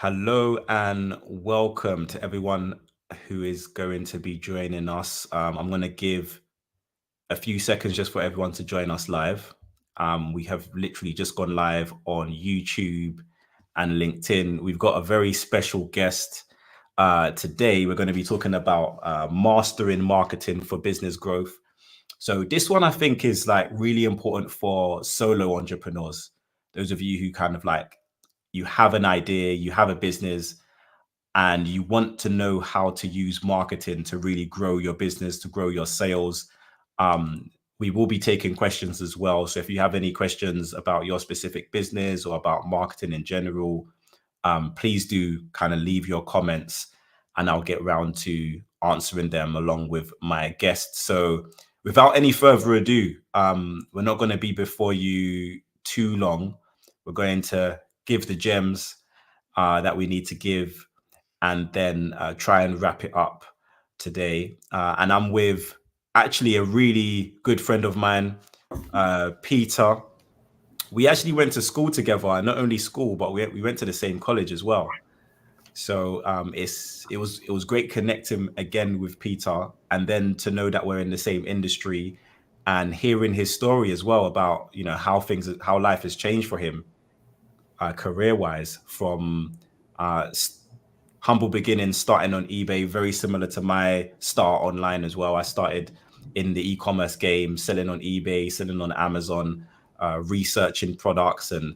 Hello and welcome to everyone who is going to be joining us. I'm going to give a few seconds just for everyone to join us live. We have literally just gone live on YouTube and LinkedIn. We've got a very special guest today. We're going to be talking about mastering marketing for business growth. So this one I think is like really important for solo entrepreneurs. Those of you who kind of like you have an idea, you have a business, and you want to know how to use marketing to really grow your business, to grow your sales. Um, we will be taking questions as well. So if you have any questions about your specific business or about marketing in general, please do kind of leave your comments and I'll get round to answering them along with my guests. So without any further ado, we're not going to be before you too long. We're going to give the gems that we need to give and then try and wrap it up today. And I'm with actually a really good friend of mine, Peter. We actually went to school together, and not only school, but we went to the same college as well. So it was great connecting again with Peter, and then to know that we're in the same industry, and hearing his story as well about how life has changed for him career wise from humble beginnings, starting on eBay, very similar to my start online as well. I started in the e-commerce game, selling on eBay, selling on Amazon, researching products and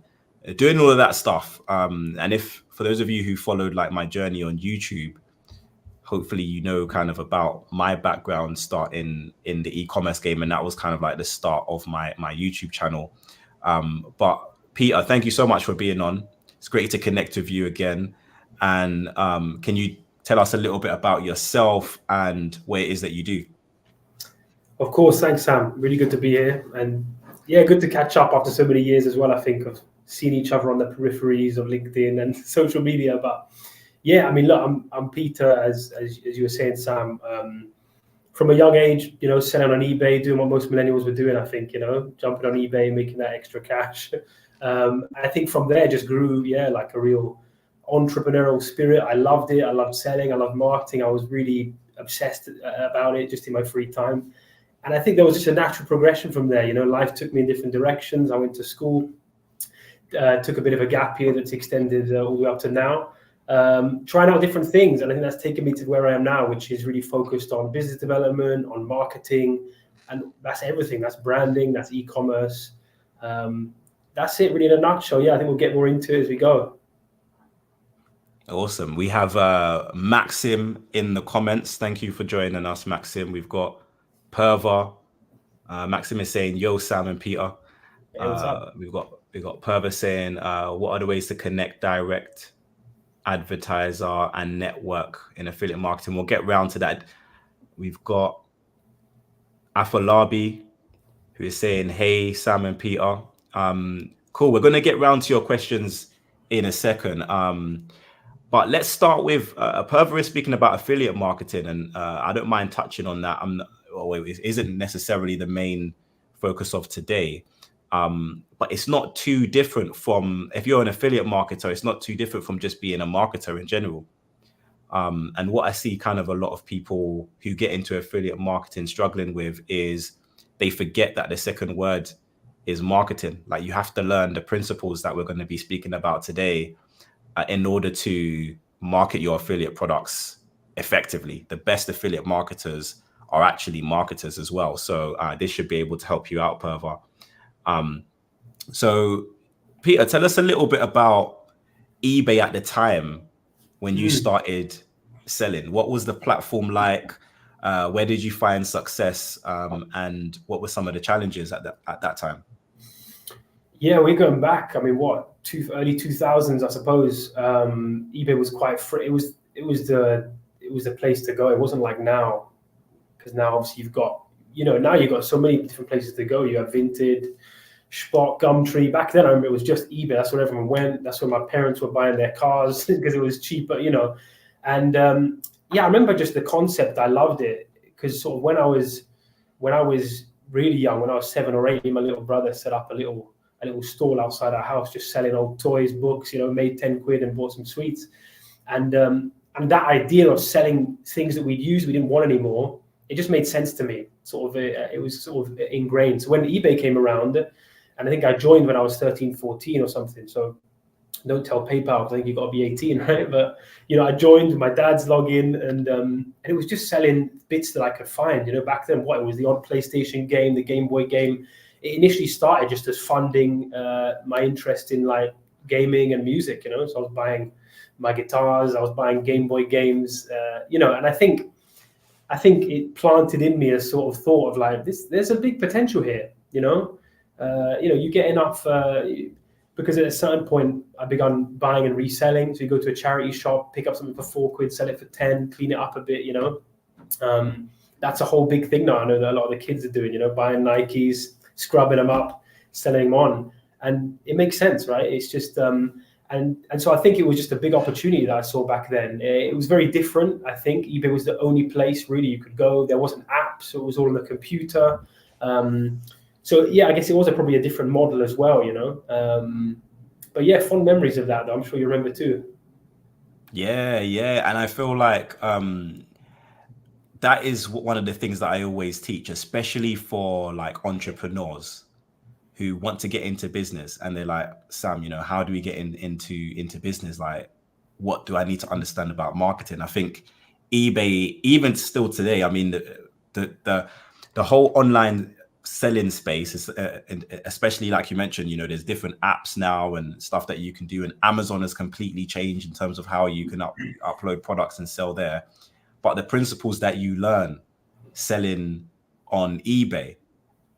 doing all of that stuff. And if for those of you who followed like my journey on YouTube, hopefully you know kind of about my background starting in the e-commerce game, and that was kind of like the start of my YouTube channel. But Peter, thank you so much for being on. It's great to connect with you again. And can you tell us a little bit about yourself and what it is that you do? Of course, thanks, Sam. Really good to be here. And yeah, good to catch up after so many years as well, I think, of seeing each other on the peripheries of LinkedIn and social media. But yeah, I mean, look, I'm Peter, as you were saying, Sam. From a young age, selling on eBay, doing what most millennials were doing, I think, jumping on eBay, making that extra cash. I think from there just grew, like a real entrepreneurial spirit. I loved it. I loved selling. I loved marketing. I was really obsessed about it just in my free time. And I think there was just a natural progression from there. Life took me in different directions. I went to school, took a bit of a gap year that's extended all the way up to now, trying out different things. And I think that's taken me to where I am now, which is really focused on business development, on marketing, and that's everything. That's branding, that's e-commerce. That's it really in a nutshell. Yeah, I think we'll get more into it as we go. Awesome. We have Maxim in the comments. Thank you for joining us, Maxim. We've got Perva. Maxim is saying, "Yo, Sam and Peter." Hey, what's up? We've got Perva saying, "What are the ways to connect direct advertiser and network in affiliate marketing?" We'll get round to that. We've got Afalabi who is saying, "Hey, Sam and Peter." Cool. We're going to get round to your questions in a second. But let's start with Perva is speaking about affiliate marketing, and I don't mind touching on that. It isn't necessarily the main focus of today, but it's not too different from, if you're an affiliate marketer, it's not too different from just being a marketer in general. And what I see kind of a lot of people who get into affiliate marketing struggling with is they forget that the second word is marketing. Like you have to learn the principles that we're going to be speaking about today in order to market your affiliate products effectively. The best affiliate marketers are actually marketers as well. So this should be able to help you out, Perva. So Peter, tell us a little bit about eBay at the time when you started selling. What was the platform like? Where did you find success? And what were some of the challenges at that time? Yeah, we're going back. I mean, early 2000s, I suppose. eBay was quite free. It was the place to go. It wasn't like now, because now obviously now you've got so many different places to go. You have Vinted, Spot, Gumtree. Back then, I remember it was just eBay. That's where everyone went. That's where my parents were buying their cars because it was cheaper, And I remember just the concept. I loved it because when I was really young, when I was 7 or 8, my little brother set up a little a little stall outside our house, just selling old toys, books, made 10 quid and bought some sweets. And that idea of selling things that we'd used, we didn't want anymore, it just made sense to me. It was sort of ingrained. So when eBay came around, and I think I joined when I was 13, 14 or something. So don't tell PayPal, I think you've got to be 18, right? But I joined my dad's login, and it was just selling bits that I could find. Back then, it was the odd PlayStation game, the Game Boy game. It initially started just as funding my interest in like gaming and music. So I was buying my guitars, I was buying Game Boy games, and I think it planted in me a sort of thought of like this. There's a big potential here. You get enough. Because at a certain point, I began buying and reselling. So you go to a charity shop, pick up something for 4 quid, sell it for 10, clean it up a bit, That's a whole big thing now. I know that a lot of the kids are doing, buying Nikes, scrubbing them up, selling them on. And it makes sense, right? It's just, and so I think it was just a big opportunity that I saw back then. It was very different. I think eBay was the only place really you could go. There wasn't apps, so it was all on the computer. So yeah, I guess it was probably a different model as well, But yeah, fond memories of that, though. I'm sure you remember too. Yeah, and I feel like that is one of the things that I always teach, especially for like entrepreneurs who want to get into business, and they're like, Sam, how do we get into business? Like, what do I need to understand about marketing? I think eBay, even still today, I mean, the whole online selling space is especially like you mentioned, there's different apps now and stuff that you can do, and Amazon has completely changed in terms of how you can upload products and sell there. But the principles that you learn selling on eBay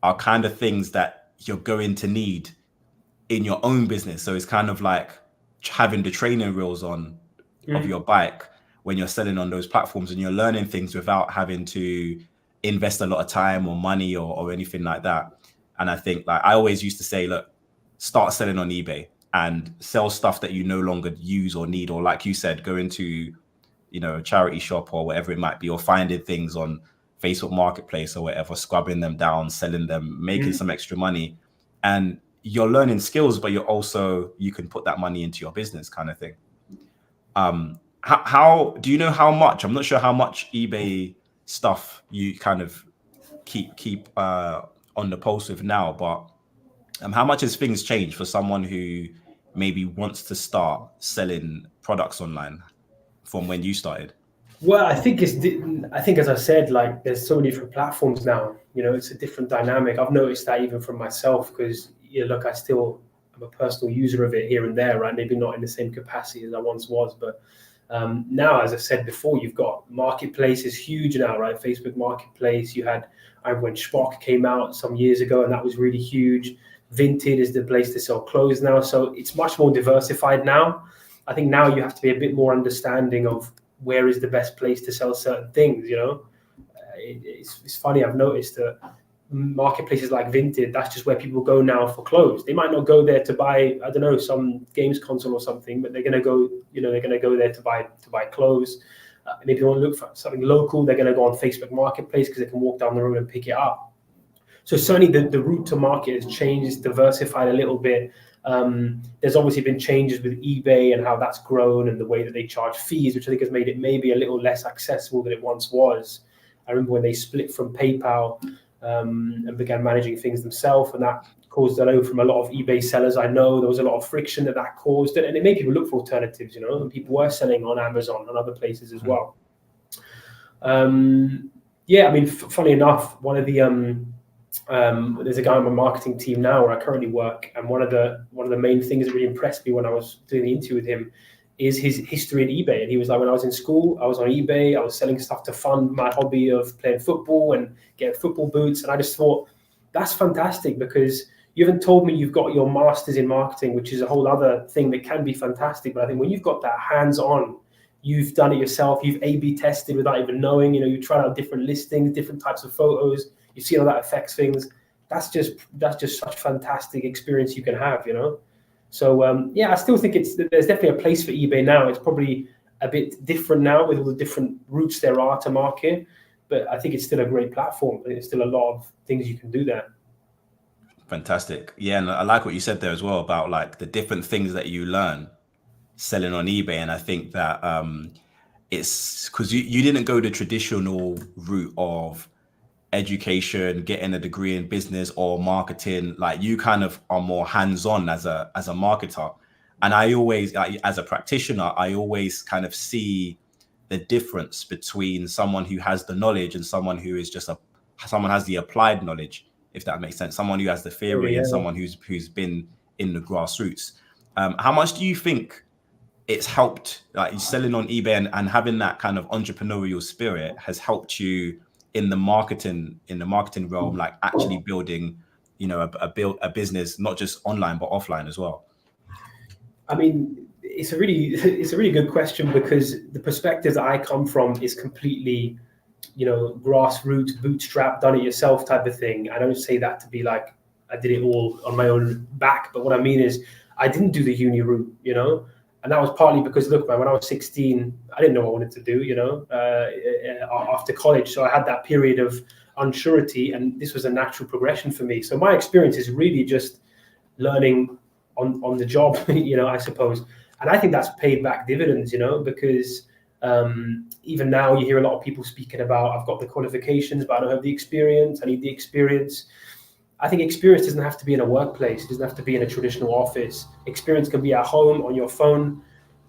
are kind of things that you're going to need in your own business. So it's kind of like having the training wheels on of your bike when you're selling on those platforms, and you're learning things without having to invest a lot of time or money or anything like that. And I think, like, I always used to say, look, start selling on eBay and sell stuff that you no longer use or need, or like you said, go into a charity shop or whatever it might be, or finding things on Facebook Marketplace or whatever, scrubbing them down, selling them, making some extra money. And you're learning skills, but you can put that money into your business, kind of thing. How do you know how much? I'm not sure how much eBay stuff you kind of keep on the pulse with now, but how much has things changed for someone who maybe wants to start selling products online from when you started? Well, I think as I said, like there's so many different platforms now. It's a different dynamic. I've noticed that even from myself, because look, I still am a personal user of it here and there, right? Maybe not in the same capacity as I once was, but now, as I said before, you've got Marketplace is huge now, right? Facebook Marketplace. I remember when Spock came out some years ago, and that was really huge. Vinted is the place to sell clothes now, so it's much more diversified now. I think now you have to be a bit more understanding of where is the best place to sell certain things. It's funny. I've noticed that marketplaces like Vinted, that's just where people go now for clothes. They might not go there to buy, I don't know, some games console or something, but they're going to go, they're going to go there to buy clothes. Maybe they want to look for something local. They're going to go on Facebook Marketplace because they can walk down the road and pick it up. So certainly the route to market has changed, it's diversified a little bit. There's obviously been changes with eBay and how that's grown and the way that they charge fees, which I think has made it maybe a little less accessible than it once was. I remember when they split from PayPal and began managing things themselves, and that caused, I know from a lot of eBay sellers, I know there was a lot of friction that caused, and it made people look for alternatives, and people were selling on Amazon and other places as well. Yeah, I mean, funny enough, one of the there's a guy on my marketing team now where I currently work, and one of the main things that really impressed me when I was doing the interview with him is his history in eBay. And he was like, when I was in school, I was on eBay, I was selling stuff to fund my hobby of playing football and getting football boots. And I just thought, that's fantastic, because you haven't told me you've got your master's in marketing, which is a whole other thing that can be fantastic. But I think when you've got that hands-on, you've done it yourself, you've A/B tested without even knowing, you tried out different listings, different types of photos, you see how that affects things. That's just such a fantastic experience you can have, So yeah, I still think there's definitely a place for eBay now. It's probably a bit different now with all the different routes there are to market, but I think it's still a great platform. There's still a lot of things you can do there. Fantastic. Yeah, and I like what you said there as well about like the different things that you learn selling on eBay. And I think that it's because you didn't go the traditional route of education, getting a degree in business or marketing. Like you kind of are more hands-on as a marketer. And I always, as a practitioner, I always kind of see the difference between someone who has the knowledge and someone who is just someone has the applied knowledge, if that makes sense. Someone who has the theory and Yeah. someone who's been in the grassroots. How much do you think it's helped, like selling on eBay and having that kind of entrepreneurial spirit has helped you in the marketing realm, like actually building, a business, not just online, but offline as well? I mean, it's a really it's a really good question, because the perspective that I come from is completely, grassroots, bootstrap, done it yourself type of thing. I don't say that to be like I did it all on my own back, but what I mean is I didn't do the uni route, and that was partly because, look, man, when I was 16, I didn't know what I wanted to do, after college. So I had that period of unsurety, and this was a natural progression for me. So my experience is really just learning on the job, I suppose. And I think that's paid back dividends, because even now you hear a lot of people speaking about, I've got the qualifications, but I don't have the experience. I need the experience. I think experience doesn't have to be in a workplace. It doesn't have to be in a traditional office. Experience can be at home, on your phone,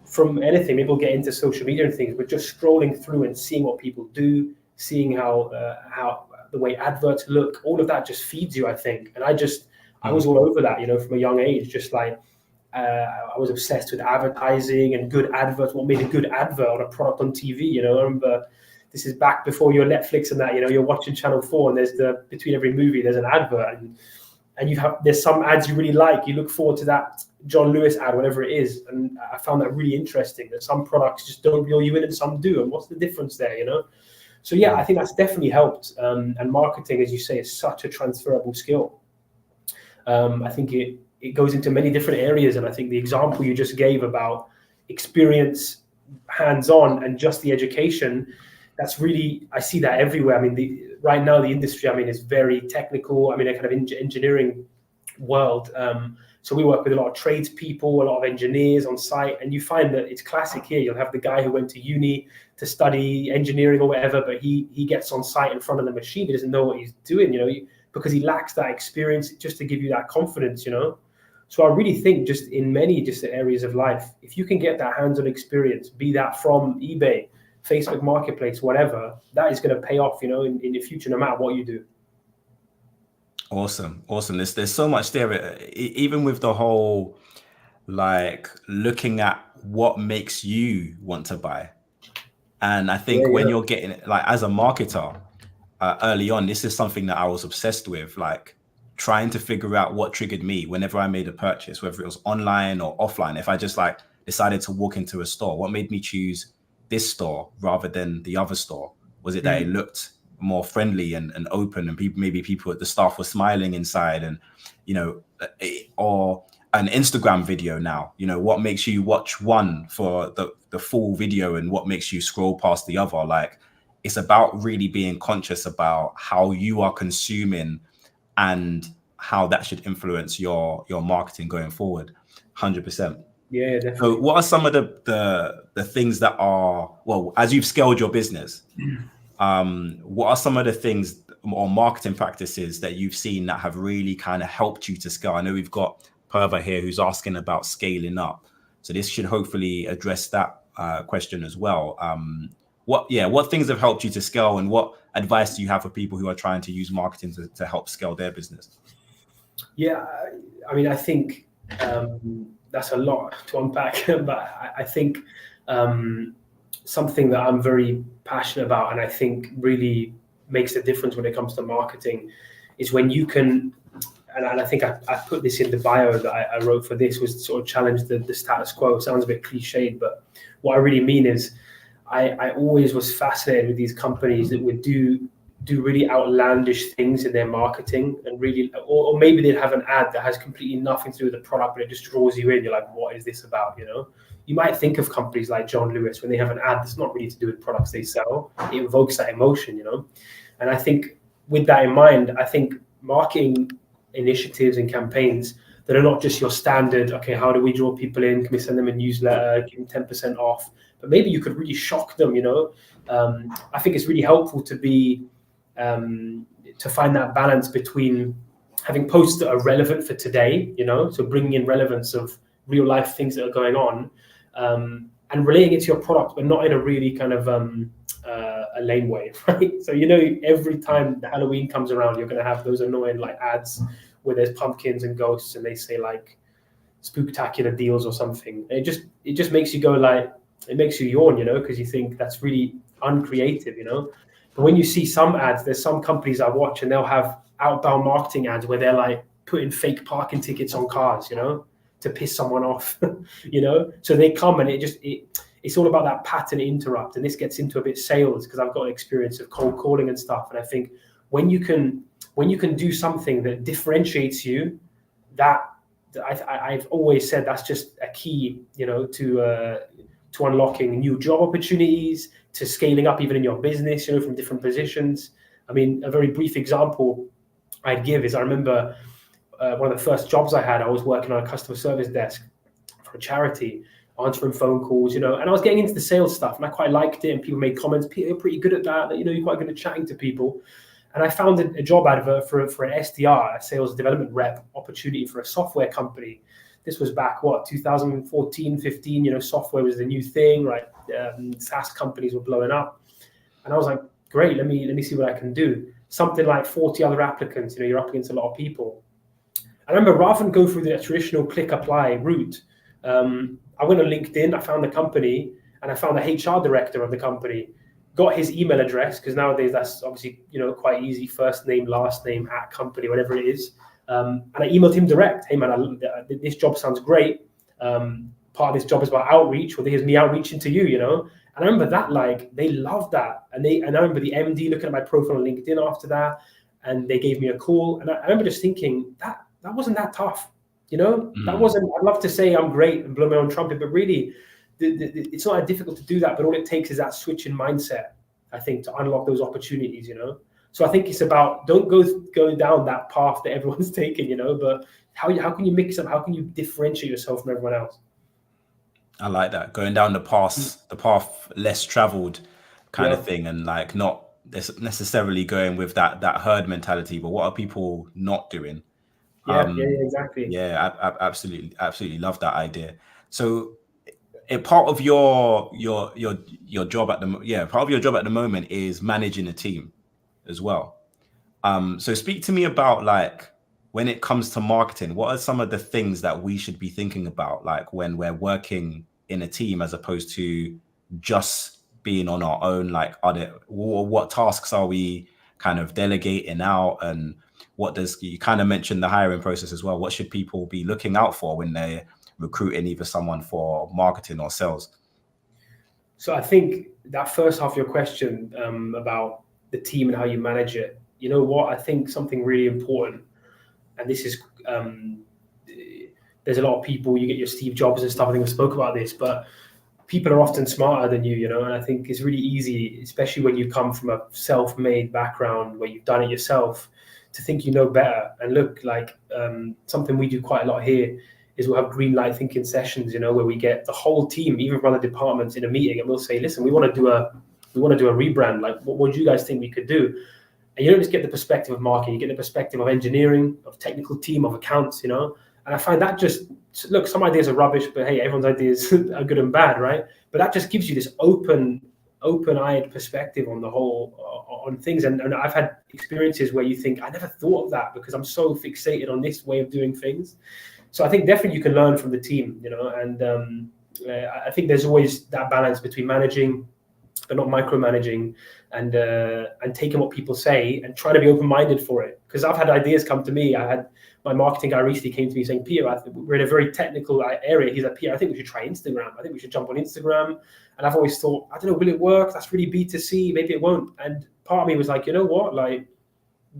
from anything. Maybe we'll get into social media and things, but just scrolling through and seeing what people do, seeing how the way adverts look, all of that just feeds you, I think. And I was all over that, from a young age. Just like I was obsessed with advertising and good adverts. What made a good advert on a product on TV? I remember this is back before your Netflix and that. You're watching Channel 4, and there's between every movie there's an advert, and there's some ads you really like. You look forward to that John Lewis ad, whatever it is. And I found that really interesting, that some products just don't reel you in and some do. And what's the difference there, So yeah, I think that's definitely helped. And marketing, as you say, is such a transferable skill. I think it goes into many different areas. And I think the example you just gave about experience, hands-on, and just the education, that's really, I see that everywhere. I mean, right now the industry, is very technical. A kind of engineering world. So we work with a lot of tradespeople, a lot of engineers on site, and you find that it's classic here. You'll have the guy who went to uni to study engineering or whatever, but he gets on site in front of the machine. He doesn't know what he's doing, because he lacks that experience just to give you that confidence, So I really think just in many just areas of life, if you can get that hands-on experience, be that from eBay, Facebook Marketplace, whatever, that is going to pay off, in the future, no matter what you do. Awesome. There's so much there, even with the whole, like looking at what makes you want to buy. And I think when Yeah. you're getting like as a marketer, early on, this is something that I was obsessed with, like trying to figure out what triggered me whenever I made a purchase, whether it was online or offline. If I just like decided to walk into a store, what made me choose this store rather than the other store? Was it that it looked more friendly and open, and people at the staff were smiling inside, and or an Instagram video now, what makes you watch one for the full video and what makes you scroll past the other? Like, it's about really being conscious about how you are consuming and how that should influence your marketing going forward. 100%. Yeah, So definitely. what are some of the things that are, well, as you've scaled your business, what are some of the things or marketing practices that you've seen that have really kind of helped you to scale? I know we've got Perva here who's asking about scaling up, so this should hopefully address that question as well. What things have helped you to scale, and what advice do you have for people who are trying to use marketing to help scale their business? Yeah, I think that's a lot to unpack, but I think something that I'm very passionate about, and I think really makes a difference when it comes to marketing, is when you can. And I think I put this in the bio that I wrote for this, was to sort of challenge the status quo. It sounds a bit cliched, but what I really mean is I always was fascinated with these companies that would do really outlandish things in their marketing, and really, or maybe they'd have an ad that has completely nothing to do with the product, but it just draws you in. You're like, what is this about? You might think of companies like John Lewis, when they have an ad that's not really to do with products they sell, it evokes that emotion. And I think with that in mind, I think marketing initiatives and campaigns that are not just your standard, okay, how do we draw people in? Can we send them a newsletter, give them 10% off? But maybe you could really shock them, I think it's really helpful to be, to find that balance between having posts that are relevant for today, so bringing in relevance of real life things that are going on, and relating it to your product, but not in a really kind of a lame way, right? So every time the Halloween comes around, you're going to have those annoying like ads where there's pumpkins and ghosts, and they say like spooktacular deals or something. And it just makes you go like, it makes you yawn, because you think that's really uncreative, But when you see some ads, there's some companies I watch and they'll have outbound marketing ads where they're like putting fake parking tickets on cars, to piss someone off, So they come and it's all about that pattern interrupt. And this gets into a bit sales because I've got experience of cold calling and stuff. And I think when you can do something that differentiates you, I've always said that's just a key, to unlocking new job opportunities, to scaling up even in your business, from different positions. I mean, a very brief example I'd give is I remember one of the first jobs I had, I was working on a customer service desk for a charity, answering phone calls, and I was getting into the sales stuff and I quite liked it. And people made comments, Peter, you're pretty good at that, you're quite good at chatting to people. And I found a job advert for an SDR, a sales development rep opportunity for a software company. This was back, 2014, 15, software was the new thing, right? SaaS companies were blowing up. And I was like, great, let me see what I can do. Something like 40 other applicants, you're up against a lot of people. I remember rather than go through the traditional click apply route, I went on LinkedIn, I found the company, and I found the HR director of the company, got his email address, because nowadays that's obviously, quite easy, first name, last name, at company, whatever it is. And I emailed him direct, hey man, this job sounds great. Part of this job is about outreach, well, here's me outreaching to you, And I remember that, like, they loved that. And I remember the MD looking at my profile on LinkedIn after that, and they gave me a call. And I remember just thinking, that wasn't that tough, That wasn't, I'd love to say I'm great and blow my own trumpet, but really, it's not that difficult to do that, but all it takes is that switch in mindset, I think, to unlock those opportunities, So I think it's about, don't go down that path that everyone's taking, but how can you mix up? How can you differentiate yourself from everyone else? I like that, going down the path less traveled kind of thing, and like not necessarily going with that herd mentality, but what are people not doing? Exactly. Yeah, absolutely love that idea. So a part of your job at the moment is managing a team as well. So speak to me about, like, when it comes to marketing, what are some of the things that we should be thinking about, like when we're working in a team as opposed to just being on our own? Like, what tasks are we kind of delegating out, and you kind of mentioned the hiring process as well. What should people be looking out for when they're recruiting either someone for marketing or sales? So I think that first half of your question, about the team and how you manage it, I think something really important, and this is, there's a lot of people, you get your Steve Jobs and stuff, I think we spoke about this, but people are often smarter than you, and I think it's really easy, especially when you come from a self-made background where you've done it yourself, to think you know better. And look, like, something we do quite a lot here is we'll have green light thinking sessions, where we get the whole team, even from other departments, in a meeting, and we'll say, listen, we want to do a rebrand. Like, what do you guys think we could do? And you don't just get the perspective of marketing, you get the perspective of engineering, of technical team, of accounts, And I find that look, some ideas are rubbish, but hey, everyone's ideas are good and bad, right? But that just gives you this open-eyed perspective on the whole, on things. And I've had experiences where you think, I never thought of that because I'm so fixated on this way of doing things. So I think definitely you can learn from the team, and I think there's always that balance between managing but not micromanaging, and taking what people say and trying to be open-minded for it. Because I've had ideas come to me. I had my marketing guy recently came to me saying, Peter, we're in a very technical area. He's like, Peter, I think we should try Instagram. I think we should jump on Instagram. And I've always thought, I don't know, will it work? That's really B2C. Maybe it won't. And part of me was like, you know what? Like,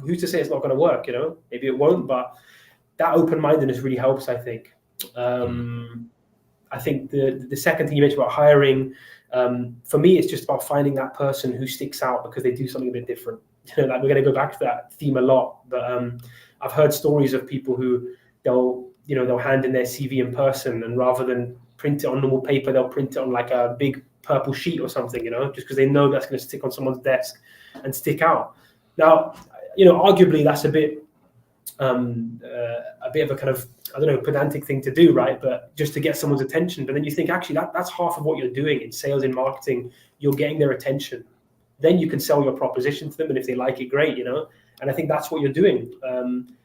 who's to say it's not going to work? Maybe it won't. But that open-mindedness really helps, I think. I think the second thing you mentioned about hiring, for me, it's just about finding that person who sticks out because they do something a bit different. Like, we're going to go back to that theme a lot, but I've heard stories of people who they'll hand in their CV in person, and rather than print it on normal paper, they'll print it on like a big purple sheet or something, just because they know that's going to stick on someone's desk and stick out. Now, arguably that's a bit of a kind of, I don't know, pedantic thing to do, right? But just to get someone's attention. But then you think, actually, that's half of what you're doing in sales and marketing. You're getting their attention. Then you can sell your proposition to them, and if they like it, great, And I think that's what you're doing.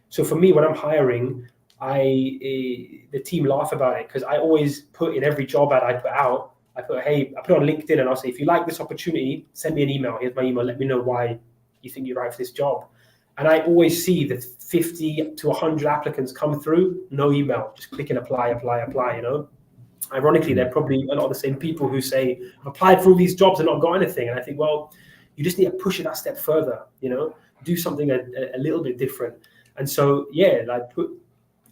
So for me, when I'm hiring, the team laugh about it, because I always put in every job ad I put out, I put it on LinkedIn, and I'll say, if you like this opportunity, send me an email. Here's my email. Let me know why you think you're right for this job. And I always see that 50 to 100 applicants come through, no email, just click and apply. Ironically, they're probably a lot of the same people who say, I've applied for all these jobs and not got anything. And I think, well, you just need to push it that step further, do something a little bit different. And so,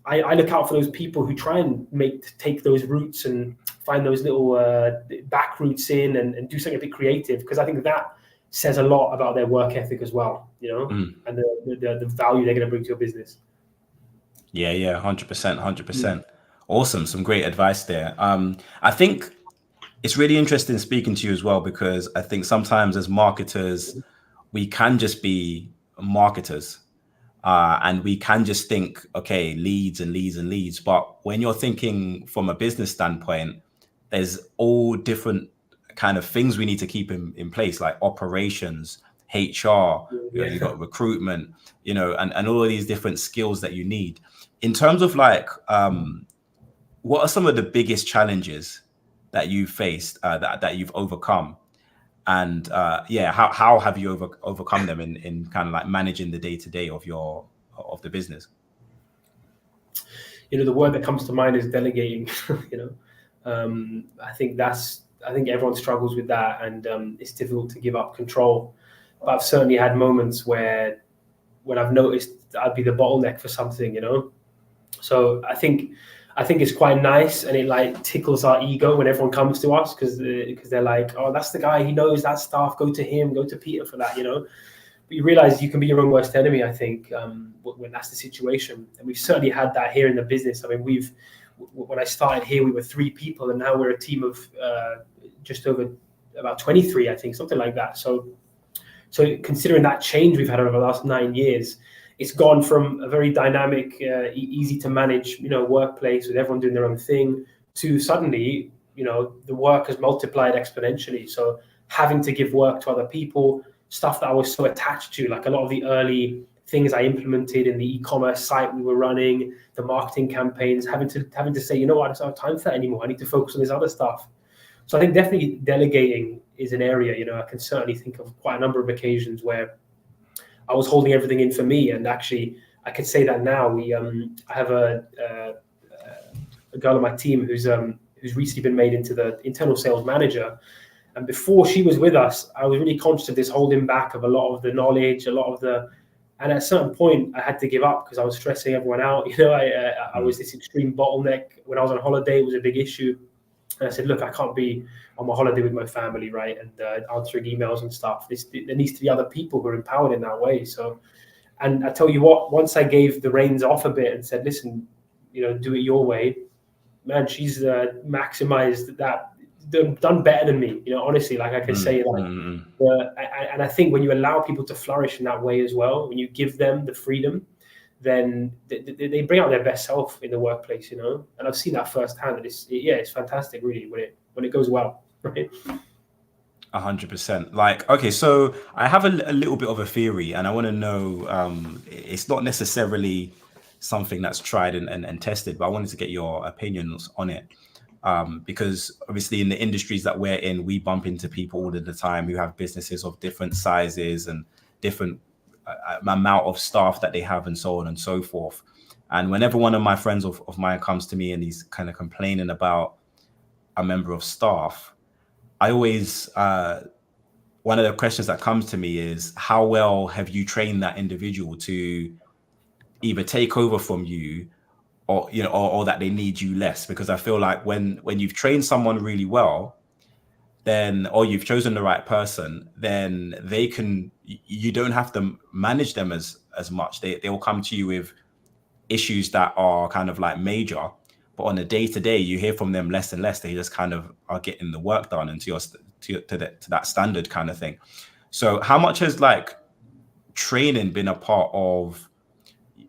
I look out for those people who try and take those routes and find those little back routes in and do something a bit creative, because I think that says a lot about their work ethic as well, and the value they're going to bring to your business. Yeah, 100%. Awesome. Some great advice there. I think it's really interesting speaking to you as well, because I think sometimes as marketers, we can just be marketers. And we can just think, okay, leads and leads and leads. But when you're thinking from a business standpoint, there's all different kind of things we need to keep in place, like operations, HR, you've got recruitment, and all of these different skills that you need. In terms of like, what are some of the biggest challenges that you've faced, that you've overcome? And how have you overcome them in kind of like managing the day-to-day of the business? The word that comes to mind is delegating. I think everyone struggles with that, and it's difficult to give up control. But I've certainly had moments when I've noticed I'd be the bottleneck for something, So I think it's quite nice, and it like tickles our ego when everyone comes to us, because they're like, oh, that's the guy, he knows that stuff, go to him, go to Peter for that, But you realize you can be your own worst enemy, I think, when that's the situation. And we've certainly had that here in the business. I mean, when I started here, we were 3 people, and now we're a team of just over about 23, I think, something like that. So considering that change we've had over the last 9 years, it's gone from a very dynamic, easy to manage, workplace with everyone doing their own thing, to suddenly, the work has multiplied exponentially. So having to give work to other people, stuff that I was so attached to, like a lot of the early things I implemented in the e-commerce site we were running, the marketing campaigns, having to say, I don't have time for that anymore. I need to focus on this other stuff. So I think definitely delegating is an area, I can certainly think of quite a number of occasions where I was holding everything in for me. And actually, I could say that now. I have a girl on my team who's recently been made into the internal sales manager. And before she was with us, I was really conscious of this holding back of a lot of the knowledge, and at a certain point, I had to give up because I was stressing everyone out. I was this extreme bottleneck. When I was on holiday, it was a big issue. And I said, look, I can't be on my holiday with my family, right? And answering emails and stuff. There needs to be other people who are empowered in that way. So, and I tell you what, once I gave the reins off a bit and said, listen, do it your way, man, she's maximized that, done better than me. Honestly, like I can say, and I think when you allow people to flourish in that way as well, when you give them the freedom, then they bring out their best self in the workplace, and I've seen that firsthand. And it's fantastic, really, when it goes well, right? 100%. Like, okay, so I have a little bit of a theory, and I want to know, it's not necessarily something that's tried and tested, but I wanted to get your opinions on it. Because obviously in the industries that we're in, we bump into people all of the time who have businesses of different sizes and different amount of staff that they have, and so on and so forth. And whenever one of my friends of mine comes to me and he's kind of complaining about a member of staff, I always, one of the questions that comes to me is, how well have you trained that individual to either take over from you, or or that they need you less? Because I feel like when you've trained someone really well, then, or you've chosen the right person, then you don't have to manage them as much. They will come to you with issues that are kind of like major, but on a day to day, you hear from them less and less. They just kind of are getting the work done and to that standard kind of thing. So how much has like training been a part of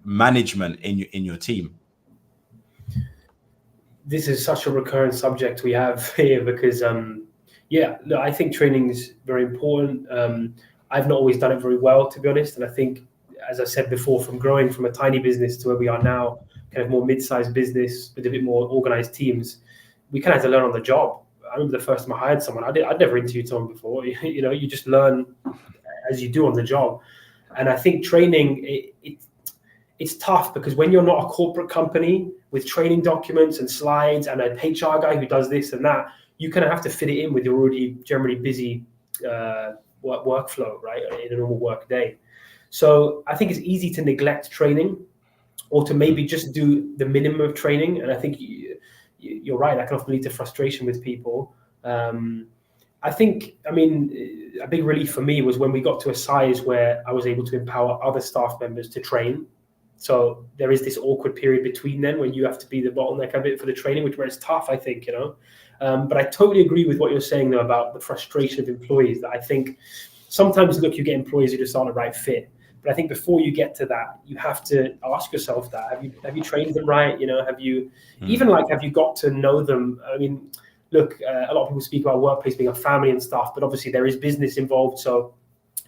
management in your team? This is such a recurrent subject we have here because yeah, look, I think training is very important. I've not always done it very well, to be honest, and I think, as I said before, from growing from a tiny business to where we are now, kind of more mid-sized business with a bit more organized teams, we kind of had to learn on the job. I remember the first time I hired someone, I'd never interviewed someone before. You know, you just learn as you do on the job, and I think training it's tough because when you're not a corporate company with training documents and slides and a HR guy who does this and that, you kind of have to fit it in with your already generally busy workflow, right, in a normal work day. So I think it's easy to neglect training or to maybe just do the minimum of training. And I think you're right, that can often lead to frustration with people. I think, I mean, a big relief for me was when we got to a size where I was able to empower other staff members to train. So there is this awkward period between then when you have to be the bottleneck a bit for the training, where it's tough, I think, you know. But I totally agree with what you're saying, though, about the frustration of employees. That I think sometimes, look, you get employees who just aren't the right fit. But I think before you get to that, you have to ask yourself that: have you trained them right? You know, have you have you got to know them? I mean, look, a lot of people speak about workplace being a family and stuff, but obviously there is business involved, so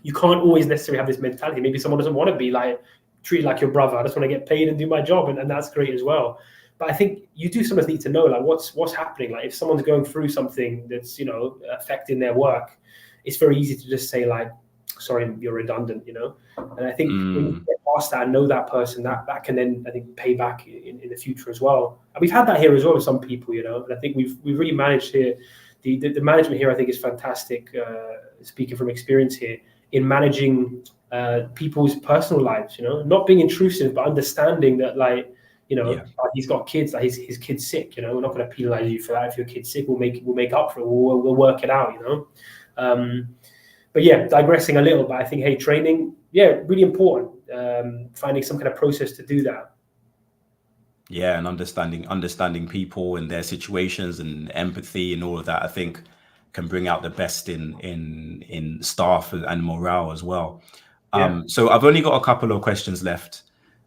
you can't always necessarily have this mentality. Maybe someone doesn't want to be like treated like your brother. I just want to get paid and do my job, and that's great as well. But I think you do sometimes need to know like what's happening. Like if someone's going through something that's, you know, affecting their work, it's very easy to just say like, sorry, you're redundant, you know. And I think when you get past that and know that person, that can then, I think, pay back in the future as well. And we've had that here as well with some people, you know. And I think we've really managed here. The management here, I think, is fantastic. Speaking from experience here in managing people's personal lives, you know, not being intrusive, but understanding that, like, you know, he's got kids, like his kid's sick, you know, we're not going to penalize you for that. If your kid's sick, we'll make up for it. We'll work it out, you know. But yeah, digressing a little, but I think, hey, training, yeah, really important. Finding some kind of process to do that. Yeah, and understanding people and their situations and empathy and all of that, I think, can bring out the best in staff and morale as well. So I've only got a couple of questions left.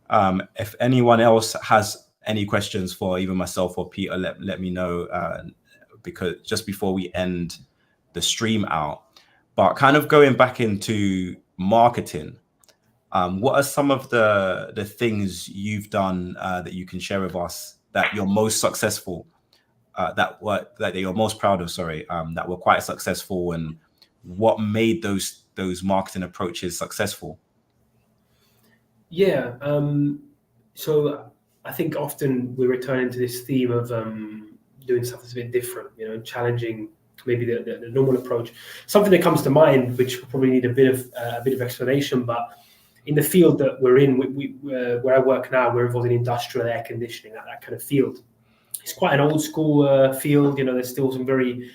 If anyone else has any questions for either myself or Peter, let me know, because just before we end the stream out. But kind of going back into marketing, what are some of the things you've done that you can share with us that you're most successful, that you're most proud of? Sorry, that were quite successful, and what made those marketing approaches successful? Yeah. So I think often we return to this theme of doing stuff that's a bit different, you know, challenging maybe the normal approach. Something that comes to mind, which will probably need a bit of explanation, but in the field that we're in, where I work now, we're involved in industrial air conditioning, that kind of field. It's quite an old school field, you know. There's still some very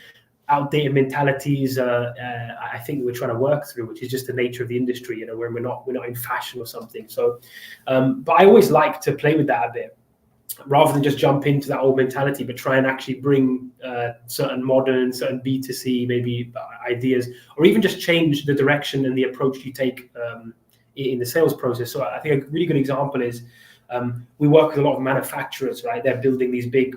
outdated mentalities. I think we're trying to work through, which is just the nature of the industry, you know, where we're not in fashion or something. So, but I always like to play with that a bit, rather than just jump into that old mentality, but try and actually bring certain modern, certain B2C maybe ideas, or even just change the direction and the approach you take in the sales process. So I think a really good example is we work with a lot of manufacturers, right? They're building these big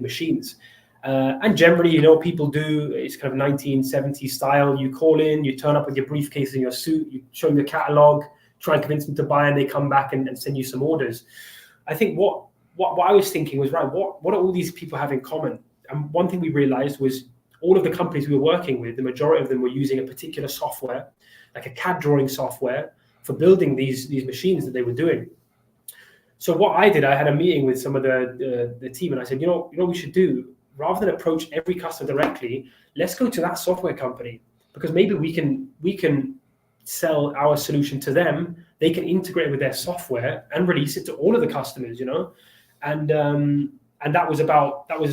machines. And generally, you know, people do, it's kind of 1970s style. You call in, you turn up with your briefcase and your suit, you show them the catalog, try and convince them to buy, and they come back and send you some orders. I think what I was thinking was, right, what do all these people have in common? And one thing we realized was all of the companies we were working with, the majority of them were using a particular software, like a CAD drawing software, for building these machines that they were doing. So what I did, I had a meeting with some of the team, and I said, you know what we should do? Rather than approach every customer directly, let's go to that software company, because maybe we can sell our solution to them. They can integrate with their software and release it to all of the customers, you know. And And that was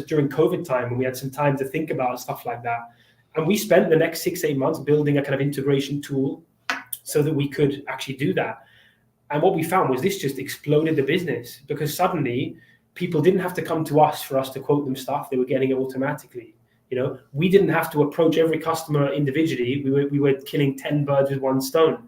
during COVID time when we had some time to think about stuff like that. And we spent the next 6-8 months building a kind of integration tool so that we could actually do that. And what we found was this just exploded the business, because suddenly people didn't have to come to us for us to quote them stuff. They were getting it automatically. We didn't have to approach every customer individually. We were killing 10 birds with one stone.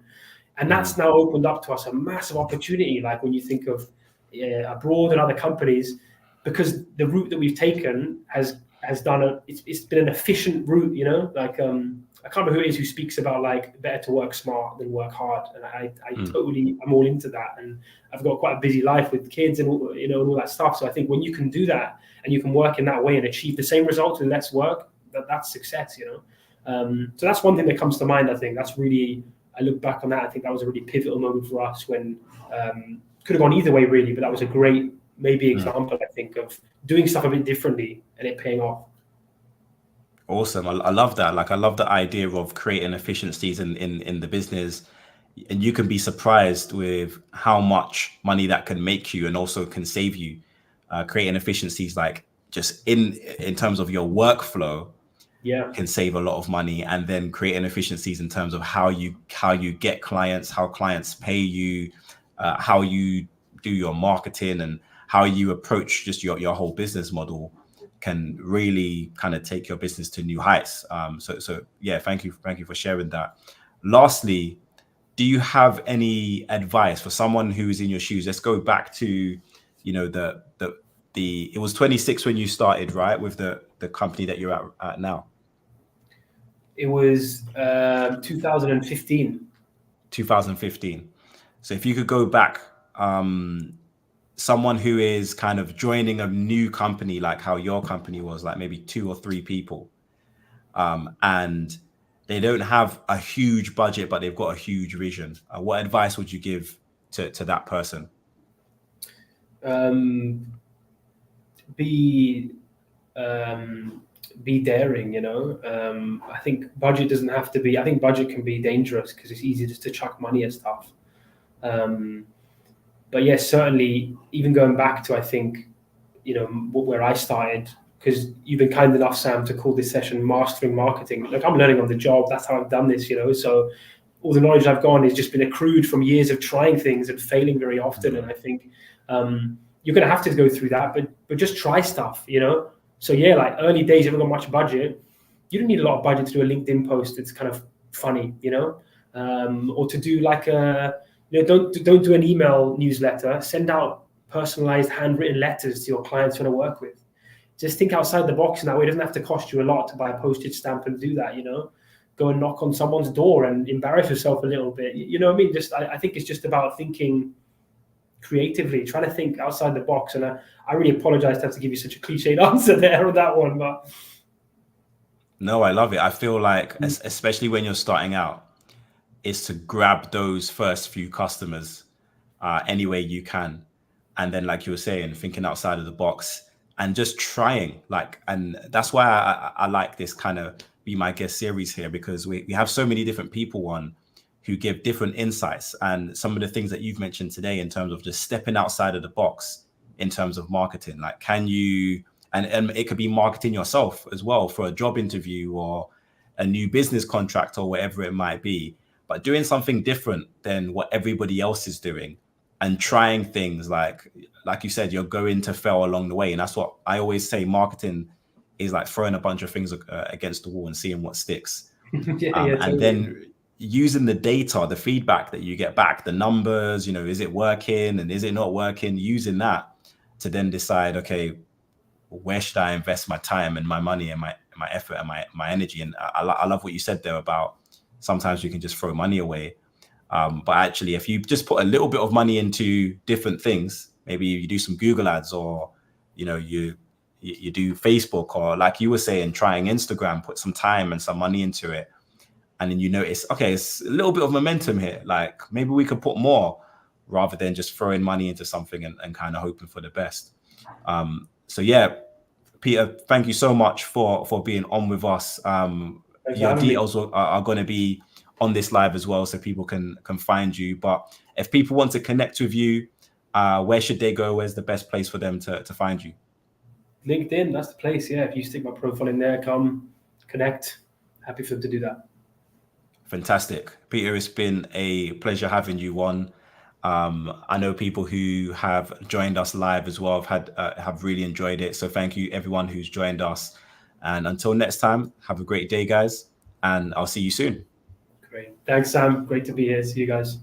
And that's now opened up to us a massive opportunity. Like when you think of abroad and other companies, because the route that we've taken has done it's been an efficient route, like I can't remember who it is who speaks about like better to work smart than work hard. And I'm all into that. And I've got quite a busy life with kids and and all that stuff. So I think when you can do that and you can work in that way and achieve the same results with less work, that's success, So that's one thing that comes to mind. I think that's really, I look back on that, I think that was a really pivotal moment for us when could have gone either way really, but that was a great maybe example, I think, of doing stuff a bit differently and it paying off. Awesome. I love that. Like, I love the idea of creating efficiencies in the business, and you can be surprised with how much money that can make you and also can save you. Creating efficiencies, like just in terms of your workflow, can save a lot of money, and then creating efficiencies in terms of how you get clients, how clients pay you, how you do your marketing, and how you approach just your whole business model can really kind of take your business to new heights. So yeah, thank you for sharing that. Lastly, do you have any advice for someone who's in your shoes? Let's go back to, it was 26 when you started, right, with the company that you're at now. It was 2015. 2015. So if you could go back, someone who is kind of joining a new company, like how your company was, like maybe 2 or 3 people, and they don't have a huge budget, but they've got a huge vision. What advice would you give to that person? Be daring, I think budget doesn't have to be, I think budget can be dangerous because it's easy just to chuck money at stuff. But yes, certainly, even going back to, I think, where I started, because you've been kind enough, Sam, to call this session Mastering Marketing. Like, I'm learning on the job. That's how I've done this, so all the knowledge I've gone has just been accrued from years of trying things and failing very often. And I think you're going to have to go through that, but just try stuff, So yeah, like early days, you haven't got much budget. You don't need a lot of budget to do a LinkedIn post that's kind of funny, or to do like don't do an email newsletter. Send out personalized handwritten letters to your clients you want to work with. Just think outside the box in that way. It doesn't have to cost you a lot to buy a postage stamp and do that, Go and knock on someone's door and embarrass yourself a little bit. You know what I mean? I think it's just about thinking creatively, trying to think outside the box. And I really apologize to have to give you such a cliched answer there on that one, but no, I love it. I feel like, especially when you're starting out, is to grab those first few customers any way you can, and then, like you were saying, thinking outside of the box and just trying. And that's why I like this kind of Be My Guest series here, because we have so many different people on who give different insights, and some of the things that you've mentioned today in terms of just stepping outside of the box in terms of marketing. Like, can you, and it could be marketing yourself as well for a job interview or a new business contract or whatever it might be, but doing something different than what everybody else is doing and trying things like you said, you're going to fail along the way. And that's what I always say, marketing is like throwing a bunch of things against the wall and seeing what sticks. totally. And then using the data, the feedback that you get back, the numbers, is it working and is it not working, using that to then decide, okay, where should I invest my time and my money and my effort and my energy? And I love what you said there about sometimes we can just throw money away. But actually, if you just put a little bit of money into different things, maybe you do some Google ads, or, you do Facebook, or like you were saying, trying Instagram, put some time and some money into it. And then you notice, okay, it's a little bit of momentum here. Like, maybe we could put more rather than just throwing money into something and kind of hoping for the best. So yeah, Peter, thank you so much for being on with us. Your details are going to be on this live as well, so people can find you. But if people want to connect with you, where should they go? Where's the best place for them to find you? LinkedIn, that's the place. Yeah, if you stick my profile in there, come connect. Happy for them to do that. Fantastic. Peter, it's been a pleasure having you on. I know people who have joined us live as well have really enjoyed it. So thank you everyone who's joined us. And until next time, have a great day, guys. And I'll see you soon. Great. Thanks, Sam. Great to be here. See you guys.